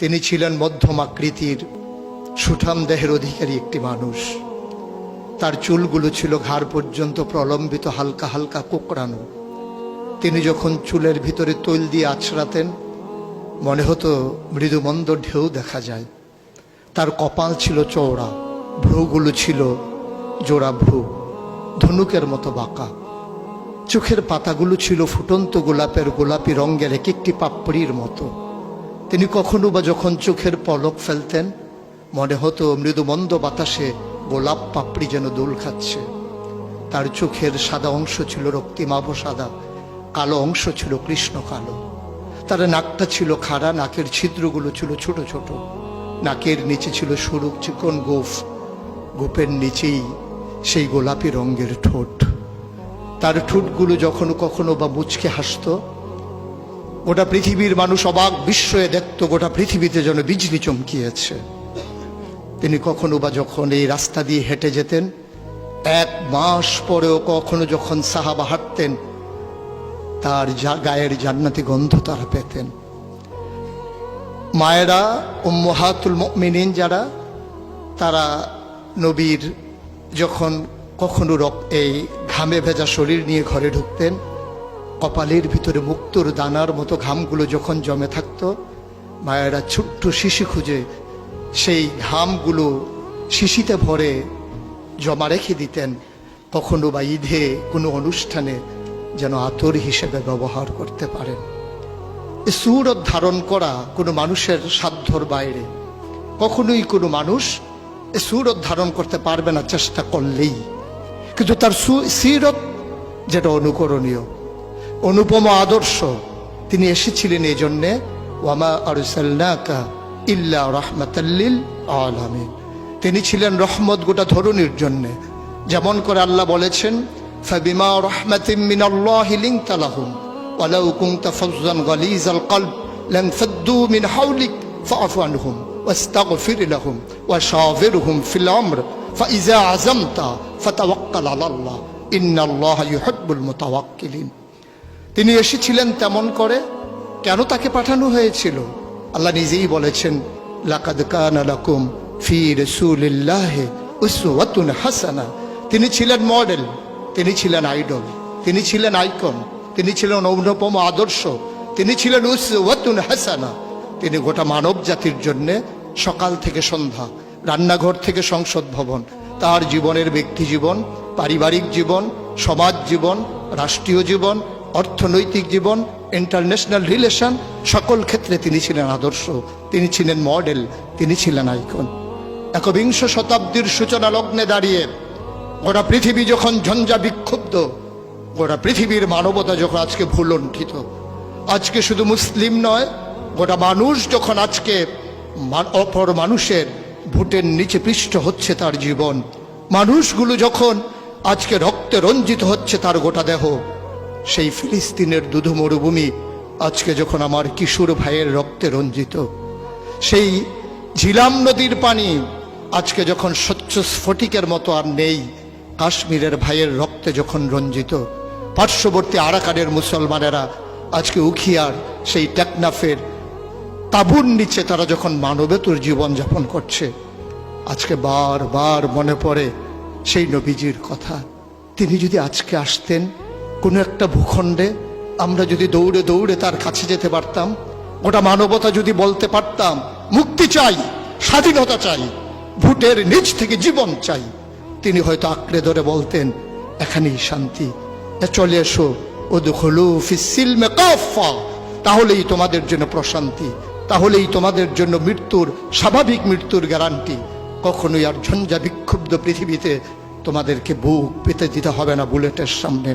তিনি ছিলেন মধ্যম আকৃতির সুঠাম দেহের অধিকারী একটি মানুষ। তার চুলগুলো ছিল ঘাড় পর্যন্ত প্রলম্বিত, হালকা হালকা কোঁকড়ানো। তিনি যখন চুলের ভিতরে তৈল দিয়ে আছড়াতেন মনে হতো মৃদুমন্দ ঢেউ দেখা যায়। তার কপাল ছিল চওড়া, ভ্রুগুলো ছিল জোড়া ভ্রু, ধনুকের মতো বাঁকা। চোখের পাতাগুলো ছিল ফুটন্ত গোলাপের গোলাপি রঙের এক একটি পাপড়ির মতো। তিনি কখনো বা যখন চোখের পলক ফেলতেন মনে হতো মৃদুমন্দ বাতাসে গোলাপ পাপড়ি যেন দোল খাচ্ছে। তার চোখের সাদা অংশ ছিল রক্তিমাভ সাদা, কালো অংশ ছিল কৃষ্ণ কালো। তার নাকটা ছিল খাড়া, নাকের ছিদ্রগুলো ছিল ছোট ছোট। নাকের নিচে ছিল সরু চিকন গোঁফ, গোঁফের নিচেই সেই গোলাপি রঙের ঠোঁট। তার ঠোঁটগুলো যখন কখনো বা মুচকে হাসত, গোটা পৃথিবীর মানুষ অবাক বিস্ময়ে দেখত গোটা পৃথিবীতে যেন বিজলি চমকিয়েছে। তিনি কখনো বা যখন এই রাস্তা দিয়ে হেঁটে যেতেন, 1 মাস পরেও কখনো যখন সাহাবা হাঁটতেন তার গায়ের জান্নাতি গন্ধ তারা পেতেন। মায়েরা উম্মাহাতুল মুমিনিন যারা, তারা নবীর যখন কখনো এই ঘামে ভেজা শরীর নিয়ে ঘরে ঢুকতেন, কপালের ভিতরে মুক্তোর দানার মতো ঘামগুলো যখন জমে থাকতো, মায়েরা ছোট্ট শিশি খুঁজে সেই ঘামগুলো শিশিতে ভরে জমা রেখে দিতেন, কখনো বা ঈদে কোনো অনুষ্ঠানে যেন আতর হিসেবে ব্যবহার করতে পারেন। এই সুরত ধারণ করা কোনো মানুষের সাধ্যর বাইরে। কখনোই কোনো মানুষ এই সুরত ধারণ করতে পারবে না চেষ্টা করলেই। কিন্তু তার সিরত যেটা অনুকরণীয়, অনুপম আদর্শ, তিনি এসেছিলেন এই জন্যে ওয়ামা আরসালনাকা ইল্লা রাহমাতাল লিল আলামিন। তিনি ছিলেন রহমত গোটা ধরনীর জন্যে। যেমন করে আল্লাহ বলেছেন, ফাবিমা রাহমাতিন মিনাল্লাহি লিনতা লাহুম ওয়ালাউ কুনতা ফাজ্জান গালিজাল কলব লানফাদ্দু মিন হাওলিক ফাআফু আনহুম ওয়াস্তাগফির লাহুম ওয়াশাওিরহুম ফিল আমর ফাইযা আযামতা ফাতাওয়াক্কাল আলাল্লাহ ইন্নাল্লাহা ইউহিব্বুল মুতাওয়াক্কিলিন। তিনি এসেছিলেন তেমন করে। কেন তাকে পাঠানো হয়েছিল? আল্লাহ নিজেই বলেছেন, লাকাদ কানা লাকুম ফি রাসূলিল্লাহি উসওয়াতুন হাসানা। তিনি ছিলেন মডেল, তিনি ছিলেন আইডল, তিনি ছিলেন আইকন, তিনি ছিলেন অনুপম আদর্শ, তিনি ছিলেন উসওয়াতুন হাসানা। তিনি গোটা মানব জাতির জন্য সকাল থেকে সন্ধ্যা, রান্নাঘর থেকে সংসদ ভবন, তার জীবনের ব্যক্তি জীবন, পারিবারিক জীবন, সমাজ জীবন, রাষ্ট্রীয় জীবন, অর্থনৈতিক জীবন, ইন্টারন্যাশনাল রিলেশন, সকল ক্ষেত্রে তিনি ছিলেন আদর্শ, তিনি ছিলেন মডেল, তিনি ছিলেন আইকন। ১বিংশ শতাব্দীর সূচনা লগ্নে দাঁড়িয়ে গোটা পৃথিবী যখন ঝঞ্ঝা বিক্ষুব্ধ, গোটা পৃথিবীর মানবতা যখন আজকে ভুলণ্ঠিত, আজকে শুধু মুসলিম নয়, গোটা মানুষ যখন আজকে অপর মানুষের ভোটের নিচে পৃষ্ঠ হচ্ছে তার জীবন, মানুষগুলো যখন আজকে রক্তে রঞ্জিত হচ্ছে তার গোটা দেহ, সেই ফিলিস্তিনের দুধু মরুভূমি আজকে যখন আমার কিশোর ভাইয়ের রক্তে রঞ্জিত, সেই ঝিলাম নদীর পানি আজকে যখন স্বচ্ছ স্ফটিকের মতো আর নেই, কাশ্মীরের ভাইয়ের রক্তে যখন রঞ্জিত, পার্শ্ববর্তী আরাকানের মুসলমানেরা আজকে উখিয়ার সেই টেকনাফের তাঁবুর নিচে তারা যখন মানবেতর জীবনযাপন করছে, আজকে বারবার মনে পড়ে সেই নবীজির কথা। তিনি যদি আজকে আসতেন কোনো একটা ভূখণ্ডে, আমরা যদি দৌড়ে দৌড়ে তার কাছে যেতে পারতাম, গোটা মানবতা যদি বলতে পারতাম মুক্তি চাই, স্বাধীনতা চাই, ভোটের নিচ থেকে জীবন চাই, তিনি হয়তো আঁকড়ে ধরে বলতেন এখানেই শান্তি, চলে এসো উদখুলু ফিস সিলমে কাফা, তাহলেই তোমাদের জন্য প্রশান্তি, তাহলেই তোমাদের জন্য মৃত্যুর, স্বাভাবিক মৃত্যুর গ্যারান্টি। কখনোই আর ঝঞ্ঝা বিক্ষুব্ধ পৃথিবীতে তোমাদেরকে বুক পেতে দিতে হবে না বুলেটের সামনে।